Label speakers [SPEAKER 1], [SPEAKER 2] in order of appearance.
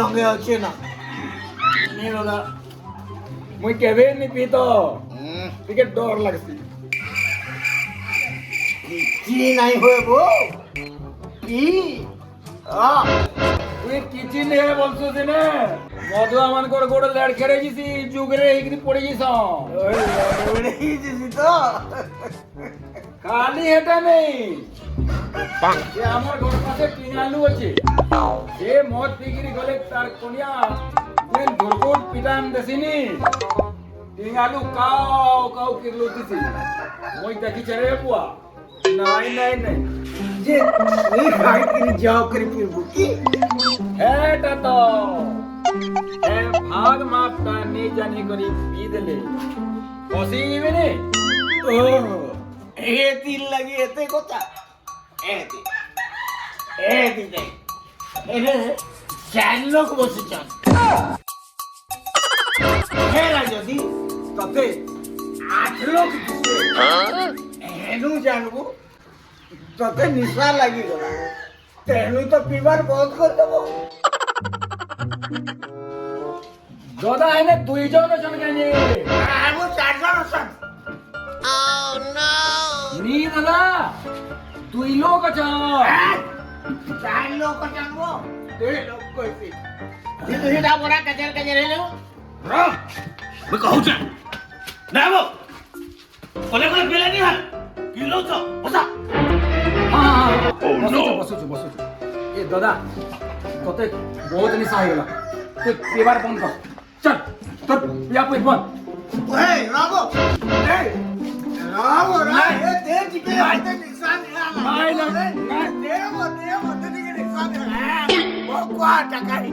[SPEAKER 1] রঙে আছে না
[SPEAKER 2] নি দাদা মুই কেবে নি পিতো টিকে ডর লাগছি
[SPEAKER 1] চিনি নাই হয়ে বো কি
[SPEAKER 2] তুই কিছু নেই বলছো দিনে মধুয়া মানকর গোড়ে লেড় খেড়ে গেছি যুগরে এইখানে পড়ে গেছ
[SPEAKER 1] তো
[SPEAKER 2] খালি এটা নেই যে আমার ঘর পাশে টিনালু আছে সে মদ পিগিরি গলে তার কনিয়া দিন দুর্গুট পিটান দেছিনি টিনালু কাউ কাউ কিরলো দিছি মই দেখি ছেড়ে বুয়া নাই নাই নাই
[SPEAKER 1] যে এই খাই কিনে যাও করে ফিরবো কি
[SPEAKER 2] এটা তো এ ভাগ মাপটা নে জানি করি পি দিলে বসি যাবে নে
[SPEAKER 1] ও এ দিল লাগে এতে কথা এতে দেখ এনে 4 লোক বসে চান হেরা যদি ততে 8 লোক দিছে এনু জানবো ততে নিশা লাগি গলা তেনু তো পিবার বন্ধ করে দেবো
[SPEAKER 2] দাদা এনে দুইজন জন কেনে
[SPEAKER 1] আমি 4 জন আছেন
[SPEAKER 2] নি দাদা দুই লোক আছে
[SPEAKER 1] 4 লোক জানবো 2 লোক কইছি কিন্তু হিটা বড়া কাজের হেলো
[SPEAKER 3] मैं कहूँ चा ना वो कोले कोले पीले नहीं है किलो तो बसा
[SPEAKER 2] বসুଛୁ এ দাদা তোতে বহুত নিশা হয়ে গেল তুই এবার বন্ধ কর চল তোর পিয়া পুই বন্ধ
[SPEAKER 1] ওই রাবো এই রাবো রা এ দে দিকে হাতে নিশান
[SPEAKER 2] নাই, নাই, নাই।
[SPEAKER 1] দেবো দে দিকে নিশান হ্যাঁ বকওয়া টাকাই